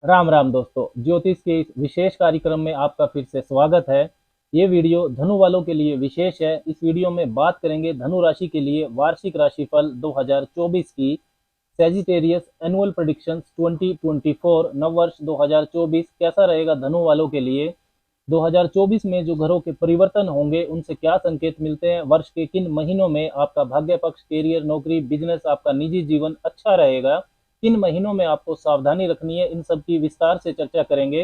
राम राम दोस्तों, ज्योतिष के इस विशेष कार्यक्रम में आपका फिर से स्वागत है। ये वीडियो धनु वालों के लिए विशेष है। इस वीडियो में बात करेंगे धनु राशि के लिए वार्षिक राशिफल 2024 की। सेजिटेरियस एनुअल प्रेडिक्शंस 2024 नववर्ष 2024 कैसा रहेगा धनु वालों के लिए। 2024 में जो घरों के परिवर्तन होंगे उनसे क्या संकेत मिलते हैं, वर्ष के किन महीनों में आपका भाग्य पक्ष, कैरियर, नौकरी, बिजनेस, आपका निजी जीवन अच्छा रहेगा, किन महीनों में आपको सावधानी रखनी है, इन सब की विस्तार से चर्चा करेंगे।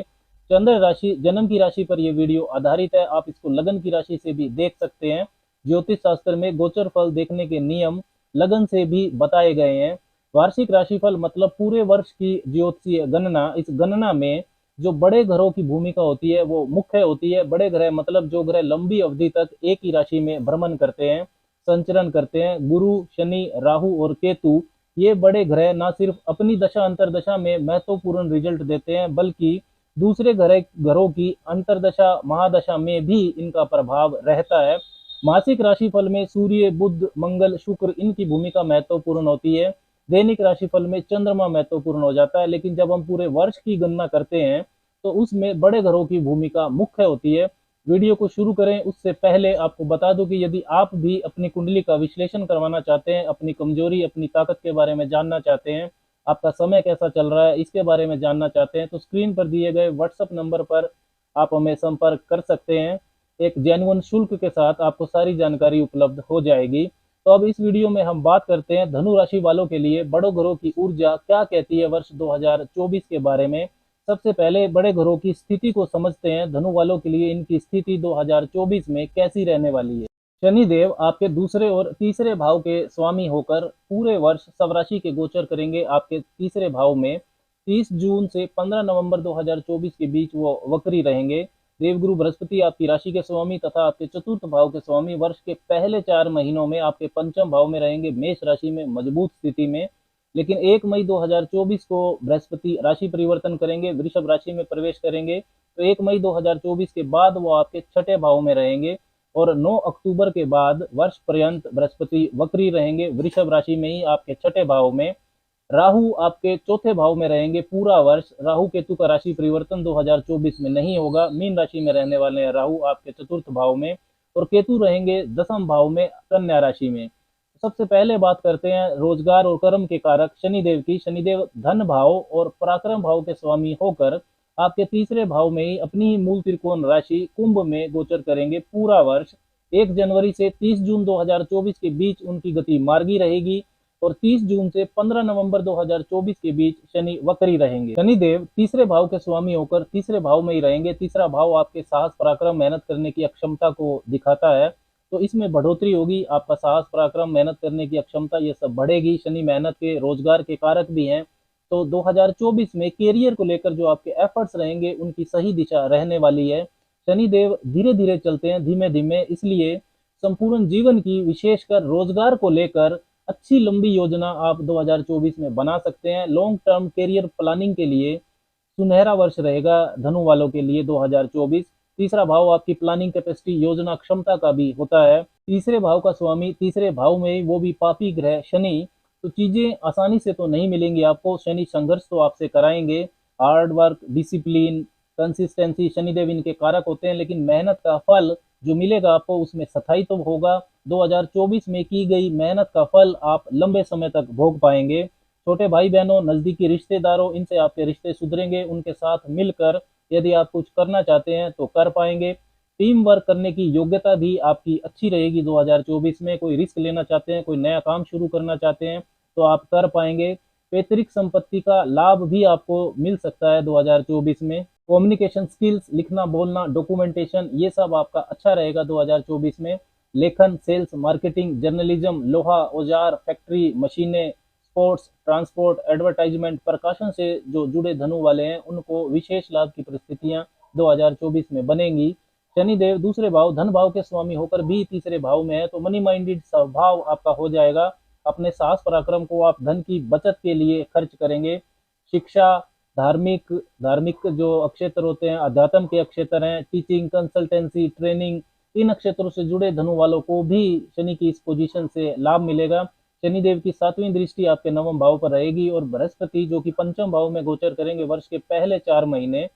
चंद्र राशि, जन्म की राशि पर यह वीडियो आधारित है। आप इसको लगन की राशि से भी देख सकते हैं। ज्योतिष शास्त्र में गोचर फल देखने के नियम लगन से भी बताए गए हैं। वार्षिक राशिफल मतलब पूरे वर्ष की ज्योतिषीय गणना। इस गणना में जो बड़े ग्रहों की भूमिका होती है वो मुख्य होती है। बड़े ग्रह मतलब जो ग्रह लंबी अवधि तक एक ही राशि में भ्रमण करते हैं, संचरण करते हैं। गुरु, शनि, राहु और केतु, ये बड़े ग्रह न सिर्फ अपनी दशा अंतरदशा में महत्वपूर्ण रिजल्ट देते हैं बल्कि दूसरे ग्रहों की अंतरदशा महादशा में भी इनका प्रभाव रहता है। मासिक राशिफल में सूर्य, बुध, मंगल, शुक्र, इनकी भूमिका महत्वपूर्ण होती है। दैनिक राशिफल में चंद्रमा महत्वपूर्ण हो जाता है। लेकिन जब हम पूरे वर्ष की गणना करते हैं तो उसमें बड़े ग्रहों की भूमिका मुख्य होती है। वीडियो को शुरू करें उससे पहले आपको बता दूं कि यदि आप भी अपनी कुंडली का विश्लेषण करवाना चाहते हैं, अपनी कमजोरी, अपनी ताकत के बारे में जानना चाहते हैं, आपका समय कैसा चल रहा है इसके बारे में जानना चाहते हैं, तो स्क्रीन पर दिए गए व्हाट्सएप नंबर पर आप हमें संपर्क कर सकते हैं। एक जेन्युइन शुल्क के साथ आपको सारी जानकारी उपलब्ध हो जाएगी। तो अब इस वीडियो में हम बात करते हैं धनु राशि वालों के लिए बड़ों ग्रहों की ऊर्जा क्या कहती है वर्ष 2024 के बारे में। सबसे पहले बड़े ग्रहों की स्थिति को समझते हैं। धनु वालों के लिए इनकी स्थिति 2024 में कैसी रहने वाली है। शनिदेव आपके दूसरे और तीसरे भाव के स्वामी होकर पूरे वर्ष स्वराशि के गोचर करेंगे आपके तीसरे भाव में। 30 जून से 15 नवंबर 2024 के बीच वो वक्री रहेंगे। देवगुरु बृहस्पति आपकी राशि के स्वामी तथा आपके चतुर्थ भाव के स्वामी वर्ष के पहले 4 महीनों में आपके पंचम भाव में रहेंगे, मेष राशि में मजबूत स्थिति में। लेकिन 1 मई 2024 को बृहस्पति राशि परिवर्तन करेंगे, वृषभ राशि में प्रवेश करेंगे। तो 1 मई 2024 के बाद वो आपके छठे भाव में रहेंगे और 9 अक्टूबर के बाद वर्ष पर्यंत बृहस्पति वक्री रहेंगे वृषभ राशि में ही आपके छठे भाव में। राहु आपके चौथे भाव में रहेंगे पूरा वर्ष। राहु केतु का राशि परिवर्तन 2024 में नहीं होगा। मीन राशि में रहने वाले हैं राहु आपके चतुर्थ भाव में और केतु रहेंगे दसम भाव में कन्या राशि में। सबसे पहले बात करते हैं रोजगार और कर्म के कारक शनिदेव की। शनिदेव धन भाव और पराक्रम भाव के स्वामी होकर आपके तीसरे भाव में ही अपनी ही मूल त्रिकोण राशि कुंभ में गोचर करेंगे पूरा वर्ष। 1 जनवरी से 30 जून 2024 के बीच उनकी गति मार्गी रहेगी और 30 जून से 15 नवंबर 2024 के बीच शनि वक्री रहेंगे। शनिदेव तीसरे भाव के स्वामी होकर तीसरे भाव में ही रहेंगे। तीसरा भाव आपके साहस, पराक्रम, मेहनत करने की अक्षमता को दिखाता है, तो इसमें बढ़ोतरी होगी। आपका साहस, पराक्रम, मेहनत करने की अक्षमता ये सब बढ़ेगी। शनि मेहनत के, रोजगार के कारक भी हैं। तो 2024 में कैरियर को लेकर जो आपके एफर्ट्स रहेंगे उनकी सही दिशा रहने वाली है। शनिदेव धीरे धीरे चलते हैं, धीमे धीमे, इसलिए संपूर्ण जीवन की, विशेषकर रोजगार को लेकर अच्छी लंबी योजना आप 2024 में बना सकते हैं। लॉन्ग टर्म कैरियर प्लानिंग के लिए सुनहरा वर्ष रहेगा धनु वालों के लिए 2024। तीसरा भाव आपकी प्लानिंग कैपेसिटी, योजना क्षमता का भी होता है। तीसरे भाव का स्वामी तीसरे भाव में, वो भी पापी ग्रह शनि, तो चीजें आसानी से तो नहीं मिलेंगी आपको। शनि संघर्ष तो आपसे कराएंगे। Hard work, discipline, consistency Shanidev इनके कारक होते हैं, लेकिन मेहनत का फल जो मिलेगा आपको उसमें स्थायी तो होगा। 2024 में की गई मेहनत का फल आप लंबे समय तक भोग पाएंगे। छोटे भाई बहनों, नजदीकी रिश्तेदारों, इनसे आपके रिश्ते सुधरेंगे। उनके साथ मिलकर यदि आप कुछ करना चाहते हैं तो कर पाएंगे। टीम वर्क करने की योग्यता भी आपकी अच्छी रहेगी 2024 में। कोई रिस्क लेना चाहते हैं, कोई नया काम शुरू करना चाहते हैं तो आप कर पाएंगे। पैतृक संपत्ति का लाभ भी आपको मिल सकता है 2024 में। कम्युनिकेशन स्किल्स, लिखना, बोलना, डॉक्यूमेंटेशन, ये सब आपका अच्छा रहेगा 2024 में। लेखन, सेल्स, मार्केटिंग, जर्नलिज्म, लोहा, औजार, फैक्ट्री, मशीनें, स्पोर्ट्स, ट्रांसपोर्ट, एडवर्टाइजमेंट, प्रकाशन से जो जुड़े धनु वाले हैं उनको विशेष लाभ की परिस्थितियां 2024 में बनेंगी। शनिदेव दूसरे भाव धन भाव के स्वामी होकर भी तीसरे भाव में है, तो मनी माइंडेड स्वभाव आपका हो जाएगा। अपने साहस पराक्रम को आप धन की बचत के लिए खर्च करेंगे। शिक्षा, धार्मिक धार्मिक जो क्षेत्र होते हैं, अध्यात्म के क्षेत्र हैं, टीचिंग, कंसल्टेंसी, ट्रेनिंग, इन क्षेत्रों से जुड़े धनु वालों को भी शनि की इस पोजीशन से लाभ मिलेगा। शनिदेव की 7वीं दृष्टि आपके 9वें भाव पर रहेगी और बृहस्पति जो कि पंचम भाव में गोचर करेंगे वर्ष के पहले 4 महीने,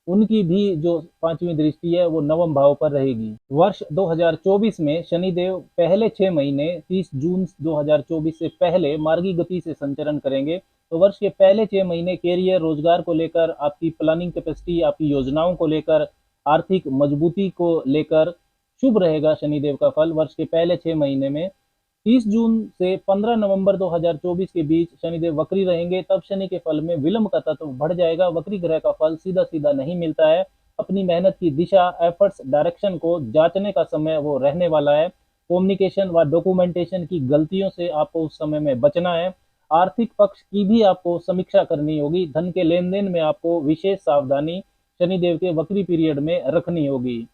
उनकी भी जो 5वीं दृष्टि है वो 9वें भाव पर रहेगी। वर्ष 2024 में शनिदेव पहले 6 महीने 30 जून 2024 से पहले मार्गी गति से संचरण करेंगे। तो वर्ष के पहले 6 महीने कैरियर, रोजगार को लेकर, आपकी प्लानिंग कैपेसिटी, आपकी योजनाओं को लेकर, आर्थिक मजबूती को लेकर शुभ रहेगा शनिदेव का फल वर्ष के पहले 6 महीने में। 30 जून से 15 नवंबर 2024 के बीच शनिदेव वक्री रहेंगे, तब शनि के फल में विलंब का तत्व बढ़ जाएगा। वक्री ग्रह का फल सीधा सीधा नहीं मिलता है। अपनी मेहनत की दिशा, एफर्ट्स, डायरेक्शन को जांचने का समय वो रहने वाला है। कम्युनिकेशन व डॉक्यूमेंटेशन की गलतियों से आपको उस समय में बचना है। आर्थिक पक्ष की भी आपको समीक्षा करनी होगी। धन के लेन देन में आपको विशेष सावधानी शनिदेव के वक्री पीरियड में रखनी होगी।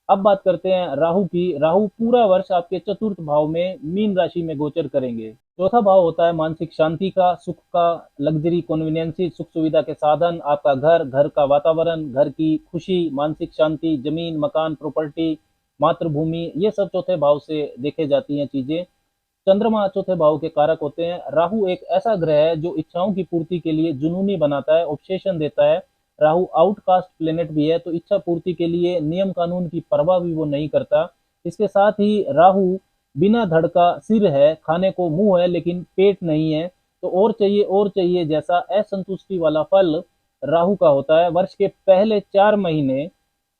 अब बात करते हैं राहु की। राहु पूरा वर्ष आपके चतुर्थ भाव में मीन राशि में गोचर करेंगे। चौथा भाव होता है मानसिक शांति का, सुख का, लग्जरी, कन्वीनियंसी, सुख सुविधा के साधन, आपका घर, घर का वातावरण, घर की खुशी, मानसिक शांति, जमीन, मकान, प्रॉपर्टी, मातृभूमि, ये सब चौथे भाव से देखे जाती हैं चीजें। चंद्रमा चौथे भाव के कारक होते हैं। राहु एक ऐसा ग्रह है जो इच्छाओं की पूर्ति के लिए जुनूनी बनाता है, ऑब्सेशन देता है। राहु आउटकास्ट प्लेनेट भी है, तो इच्छा पूर्ति के लिए नियम कानून की परवाह भी वो नहीं करता। इसके साथ ही राहु बिना धड़ का सिर है, खाने को मुंह है लेकिन पेट नहीं है, तो और चाहिए जैसा असंतुष्टि वाला फल राहु का होता है। वर्ष के पहले 4 महीने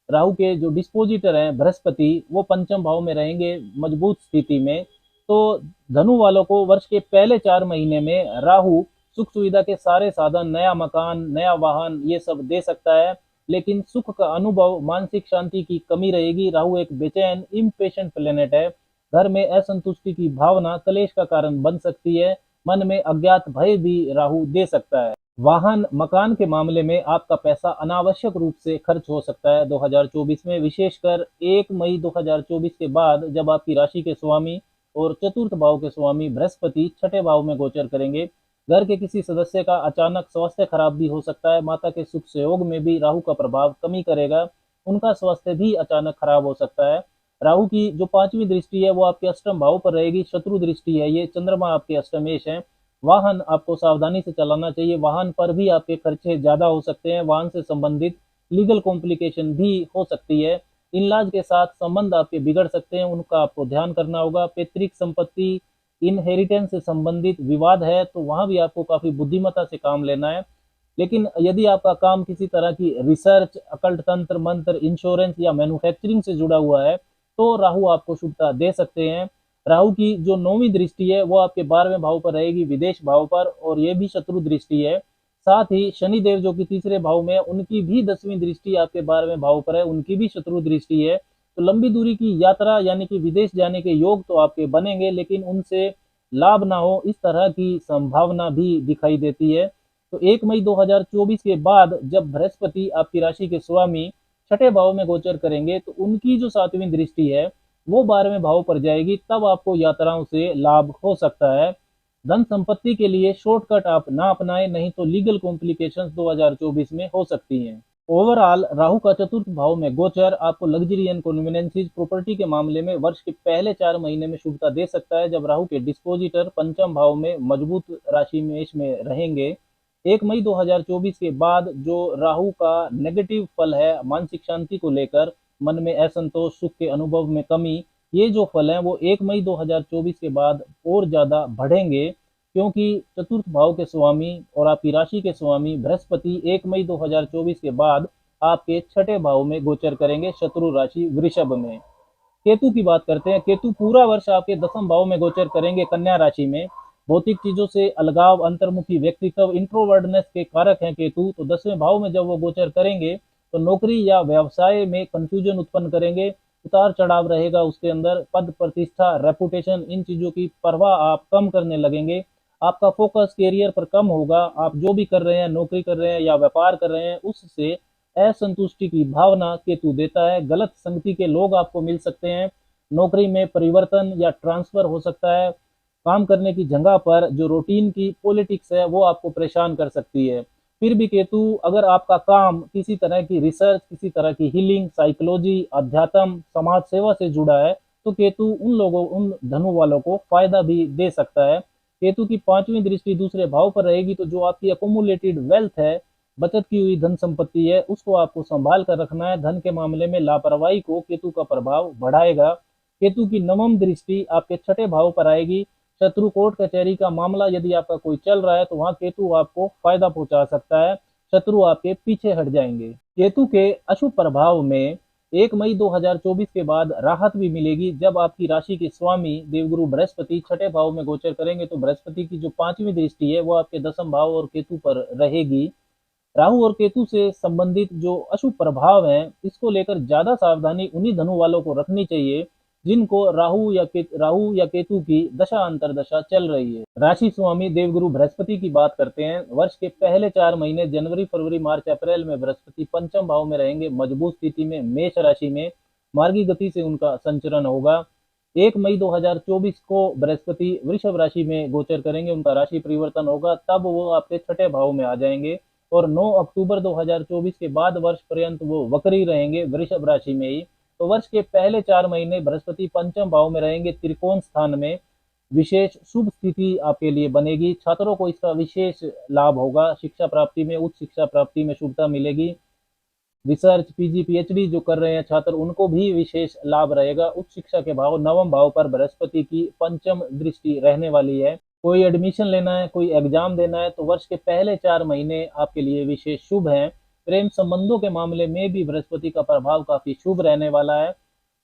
राहु के जो डिस्पोजिटर हैं बृहस्पति, वो पंचम भाव में रहेंगे मजबूत स्थिति में। तो धनु वालों को वर्ष के पहले 4 महीने में राहु सुख सुविधा के सारे साधन, नया मकान, नया वाहन, ये सब दे सकता है, लेकिन सुख का अनुभव, मानसिक शांति की कमी रहेगी। राहु एक बेचैन, इम्पेशेंट प्लेनेट है। घर में असंतुष्टि की भावना कलेश का कारण बन सकती है। मन में अज्ञात भय भी राहु दे सकता है। वाहन, मकान के मामले में आपका पैसा अनावश्यक रूप से खर्च हो सकता है 2024 में, विशेषकर 1 मई 2024 के बाद, जब आपकी राशि के स्वामी और चतुर्थ भाव के स्वामी बृहस्पति छठे भाव में गोचर करेंगे। घर के किसी सदस्य का अचानक स्वास्थ्य खराब भी हो सकता है। माता के सुख सहयोग में भी राहु का प्रभाव कमी करेगा, उनका स्वास्थ्य भी अचानक खराब हो सकता है। राहु की जो 5वीं दृष्टि है वो आपके अष्टम भाव पर रहेगी, शत्रु दृष्टि है ये। चंद्रमा आपके अष्टमेश है। वाहन आपको सावधानी से चलाना चाहिए, वाहन पर भी आपके खर्चे ज्यादा हो सकते हैं। वाहन से संबंधित लीगल कॉम्प्लिकेशन भी हो सकती है। इनलाज के साथ संबंध आपके बिगड़ सकते हैं, उनका आपको ध्यान करना होगा। पैतृक संपत्ति, इनहेरिटेंस से संबंधित विवाद है तो वहां भी आपको काफी बुद्धिमत्ता से काम लेना है। लेकिन यदि आपका काम किसी तरह की रिसर्च, अकल्ट तंत्र मंत्र, इंश्योरेंस या मैन्युफैक्चरिंग से जुड़ा हुआ है तो राहु आपको शुभता दे सकते हैं। राहु की जो 9वीं दृष्टि है वो आपके 12वें भाव पर रहेगी, विदेश भाव पर, और ये भी शत्रु दृष्टि है। साथ ही शनिदेव जो कि तीसरे भाव में है, उनकी भी 10वीं दृष्टि आपके 12वें भाव पर है, उनकी भी शत्रु दृष्टि है। तो लंबी दूरी की यात्रा यानी कि विदेश जाने के योग तो आपके बनेंगे, लेकिन उनसे लाभ ना हो इस तरह की संभावना भी दिखाई देती है। तो 1 मई 2024 के बाद जब बृहस्पति आपकी राशि के स्वामी छठे भाव में गोचर करेंगे तो उनकी जो 7वीं दृष्टि है वो 12वें भाव पर जाएगी, तब आपको यात्राओं से लाभ हो सकता है। धन संपत्ति के लिए शॉर्टकट आप ना अपनाएं, नहीं तो लीगल कॉम्प्लिकेशंस 2024 में हो सकती हैं। ओवरऑल राहु का चतुर्थ भाव में गोचर आपको लग्जरी एंड कन्वीनियंसीज, प्रॉपर्टी के मामले में वर्ष के पहले 4 महीने में शुभता दे सकता है, जब राहु के डिस्पोजिटर पंचम भाव में मजबूत राशि मेष में रहेंगे। 1 मई 2024 के बाद जो राहु का नेगेटिव फल है मानसिक शांति को लेकर, मन में असंतोष, सुख के अनुभव में कमी, ये जो फल है वो 1 मई 2024 के बाद और ज्यादा बढ़ेंगे, क्योंकि चतुर्थ भाव के स्वामी और आपकी राशि के स्वामी बृहस्पति 1 मई 2024 के बाद आपके छठे भाव में गोचर करेंगे, शत्रु राशि वृषभ में। केतु की बात करते हैं। केतु पूरा वर्ष आपके 10वें भाव में गोचर करेंगे, कन्या राशि में। भौतिक चीजों से अलगाव, अंतर्मुखी व्यक्तित्व, इंट्रोवर्डनेस के कारक हैं केतु। तो 10वें भाव में जब वो गोचर करेंगे तो नौकरी या व्यवसाय में कंफ्यूजन उत्पन्न करेंगे, उतार चढ़ाव रहेगा उसके अंदर, पद प्रतिष्ठा, रेपुटेशन, इन चीजों की परवाह आप कम करने लगेंगे। आपका फोकस कैरियर पर कम होगा। आप जो भी कर रहे हैं, नौकरी कर रहे हैं या व्यापार कर रहे हैं, उससे असंतुष्टि की भावना केतु देता है। गलत संगति के लोग आपको मिल सकते हैं। नौकरी में परिवर्तन या ट्रांसफर हो सकता है। काम करने की जगह पर जो रूटीन की पॉलिटिक्स है वो आपको परेशान कर सकती है। फिर भी केतु, अगर आपका काम किसी तरह की रिसर्च, किसी तरह की हीलिंग, साइकोलॉजी, अध्यात्म, समाज सेवा से जुड़ा है तो केतु उन धनु वालों को फायदा भी दे सकता है। केतु की पांचवी दृष्टि दूसरे भाव पर रहेगी, तो जो आपकी अकोमुलेटेड वेल्थ है, बचत की हुई धन संपत्ति है, उसको आपको संभाल कर रखना है। धन के मामले में लापरवाही को केतु का प्रभाव बढ़ाएगा। केतु की नवम दृष्टि आपके छठे भाव पर आएगी। शत्रु कोर्ट कचहरी का मामला यदि आपका कोई चल रहा है तो वहां केतु आपको फायदा पहुंचा सकता है, शत्रु आपके पीछे हट जाएंगे। केतु के अशुभ प्रभाव में 1 मई 2024 के बाद राहत भी मिलेगी। जब आपकी राशि के स्वामी देवगुरु बृहस्पति छठे भाव में गोचर करेंगे तो बृहस्पति की जो पांचवी दृष्टि है वो आपके दसम भाव और केतु पर रहेगी। राहु और केतु से संबंधित जो अशुभ प्रभाव हैं, इसको लेकर ज्यादा सावधानी उन्हीं धनु वालों को रखनी चाहिए जिनको राहु या केतु की दशा अंतरदशा चल रही है। राशि स्वामी देवगुरु बृहस्पति की बात करते हैं। वर्ष के पहले 4 महीने जनवरी, फरवरी, मार्च, अप्रैल में बृहस्पति पंचम भाव में रहेंगे, मजबूत स्थिति में मेष राशि में। मार्गी गति से उनका संचरण होगा। 1 मई 2024 को बृहस्पति वृषभ राशि में गोचर करेंगे, उनका राशि परिवर्तन होगा, तब वो आपके छठे भाव में आ जाएंगे और 9 अक्टूबर 2024 के बाद वर्ष पर्यंत वो वक्री रहेंगे वृषभ राशि में ही। तो वर्ष के पहले 4 महीने बृहस्पति पंचम भाव में रहेंगे, त्रिकोण स्थान में। विशेष शुभ स्थिति आपके लिए बनेगी, छात्रों को इसका विशेष लाभ होगा। शिक्षा प्राप्ति में, उच्च शिक्षा प्राप्ति में शुभता मिलेगी। रिसर्च, पीजी, पीएचडी जो कर रहे हैं छात्र, उनको भी विशेष लाभ रहेगा। उच्च शिक्षा के भाव नवम भाव पर बृहस्पति की पंचम दृष्टि रहने वाली है। कोई एडमिशन लेना है, कोई एग्जाम देना है तो वर्ष के पहले 4 महीने आपके लिए विशेष शुभ हैं। प्रेम संबंधों के मामले में भी बृहस्पति का प्रभाव काफी शुभ रहने वाला है।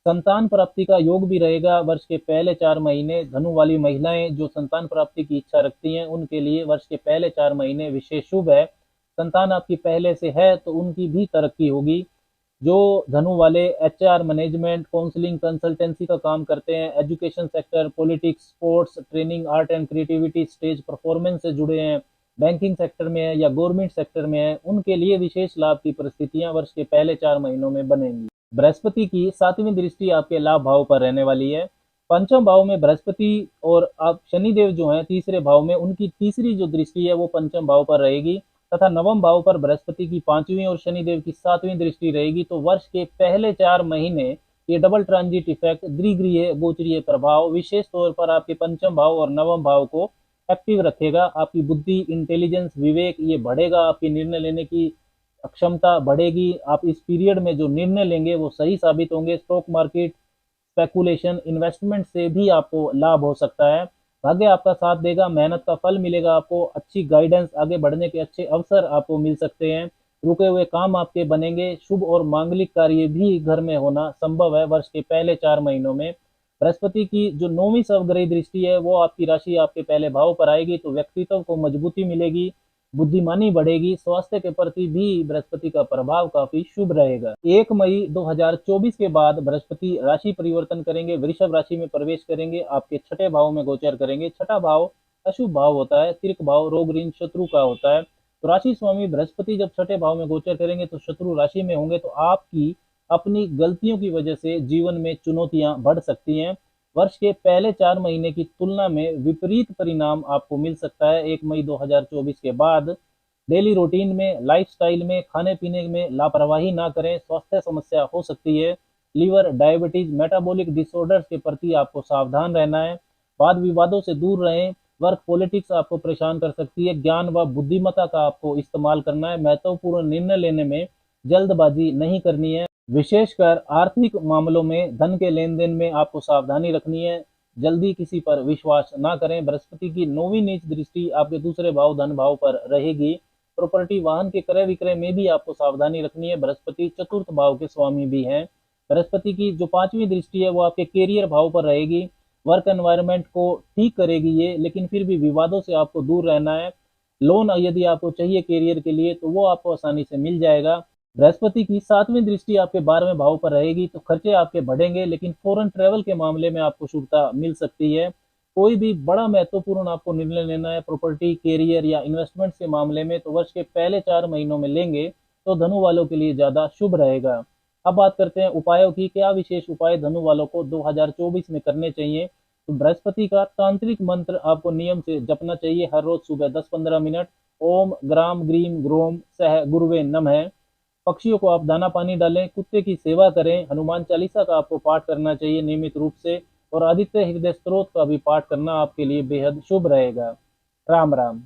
संतान प्राप्ति का योग भी रहेगा वर्ष के पहले 4 महीने। धनु वाली महिलाएं जो संतान प्राप्ति की इच्छा रखती हैं उनके लिए वर्ष के पहले 4 महीने विशेष शुभ है। संतान आपकी पहले से है तो उनकी भी तरक्की होगी। जो धनु वाले एचआर, मैनेजमेंट, काउंसलिंग, कंसल्टेंसी का काम करते हैं, education sector, politics, sports, training, art and creativity, stage performance से जुड़े हैं, बैंकिंग सेक्टर में है या गवर्नमेंट सेक्टर में है, उनके लिए विशेष लाभ की परिस्थितियां वर्ष के पहले 4 महीनों में बनेंगी। बृहस्पति की 7वीं दृष्टि आपके लाभ भाव पर रहने वाली है। पंचम भाव में बृहस्पति और आप शनिदेव जो हैं तीसरे भाव में, उनकी तीसरी जो दृष्टि है वो पंचम भाव पर रहेगी तथा नवम भाव पर बृहस्पति की 5वीं और शनिदेव की 7वीं दृष्टि रहेगी। तो वर्ष के पहले 4 महीने ये डबल ट्रांजिट इफेक्ट, द्विगृह गोचरीय प्रभाव विशेष तौर पर आपके पंचम भाव और नवम भाव को एक्टिव रखेगा। आपकी बुद्धि, इंटेलिजेंस, विवेक ये बढ़ेगा, आपकी निर्णय लेने की क्षमता बढ़ेगी। आप इस पीरियड में जो निर्णय लेंगे वो सही साबित होंगे। स्टॉक मार्केट, स्पेकुलेशन, इन्वेस्टमेंट से भी आपको लाभ हो सकता है। भाग्य आपका साथ देगा, मेहनत का फल मिलेगा आपको, अच्छी गाइडेंस, आगे बढ़ने के अच्छे अवसर आपको मिल सकते हैं। रुके हुए काम आपके बनेंगे। शुभ और मांगलिक कार्य भी घर में होना संभव है वर्ष के पहले 4 महीनों में। बृहस्पति की जो 9वीं सवग्रही दृष्टि है वो आपकी राशि आपके पहले भाव पर आएगी, तो व्यक्तित्व को मजबूती मिलेगी, बुद्धिमानी बढ़ेगी। स्वास्थ्य के प्रति भी बृहस्पति का प्रभाव काफी शुभ रहेगा। 1 मई 2024 के बाद बृहस्पति राशि परिवर्तन करेंगे, वृषभ राशि में प्रवेश करेंगे, आपके छठे भाव में गोचर करेंगे। छठा भाव अशुभ भाव होता है, तिर्क भाव रोग, ऋण, शत्रु का होता है। तो राशि स्वामी बृहस्पति जब छठे भाव में गोचर करेंगे तो शत्रु राशि में होंगे, तो आपकी अपनी गलतियों की वजह से जीवन में चुनौतियां बढ़ सकती हैं। वर्ष के पहले 4 महीने की तुलना में विपरीत परिणाम आपको मिल सकता है 1 मई 2024 के बाद। डेली रूटीन में, लाइफस्टाइल में, खाने पीने में लापरवाही ना करें, स्वास्थ्य समस्या हो सकती है। लीवर, डायबिटीज, मेटाबॉलिक डिसऑर्डर्स के प्रति आपको सावधान रहना है। वाद विवादों से दूर रहें। वर्क पॉलिटिक्स आपको परेशान कर सकती है। ज्ञान व बुद्धिमत्ता का आपको इस्तेमाल करना है। महत्वपूर्ण निर्णय लेने में जल्दबाजी नहीं करनी है। विशेषकर आर्थिक मामलों में, धन के लेन देन में आपको सावधानी रखनी है। जल्दी किसी पर विश्वास ना करें। बृहस्पति की 9वीं नीच दृष्टि आपके दूसरे भाव धन भाव पर रहेगी। प्रॉपर्टी, वाहन के क्रय विक्रय में भी आपको सावधानी रखनी है। बृहस्पति चतुर्थ भाव के स्वामी भी हैं। बृहस्पति की जो 5वीं दृष्टि है वो आपके कैरियर भाव पर रहेगी। वर्क एनवायरनमेंट को ठीक करेगी ये, लेकिन फिर भी विवादों से आपको दूर रहना है। लोन यदि आपको चाहिए कैरियर के लिए तो वो आपको आसानी से मिल जाएगा। बृहस्पति की 7वीं दृष्टि आपके 12वें भाव पर रहेगी, तो खर्चे आपके बढ़ेंगे, लेकिन फॉरेन ट्रेवल के मामले में आपको शुभता मिल सकती है। कोई भी बड़ा महत्वपूर्ण आपको निर्णय लेना है प्रॉपर्टी, कैरियर या इन्वेस्टमेंट के मामले में, तो वर्ष के पहले 4 महीनों में लेंगे तो धनु वालों के लिए ज्यादा शुभ रहेगा। अब बात करते हैं उपायों की। क्या विशेष उपाय धनु वालों को 2024 में करने चाहिए? तो बृहस्पति का तांत्रिक मंत्र आपको नियम से जपना चाहिए हर रोज सुबह 10-15 मिनट। ओम ग्राम ग्रीम ग्रोम सह गुरुवे नमः। पक्षियों को आप दाना पानी डालें, कुत्ते की सेवा करें, हनुमान चालीसा का आपको पाठ करना चाहिए नियमित रूप से, और आदित्य हृदय स्तोत्र का भी पाठ करना आपके लिए बेहद शुभ रहेगा। राम राम।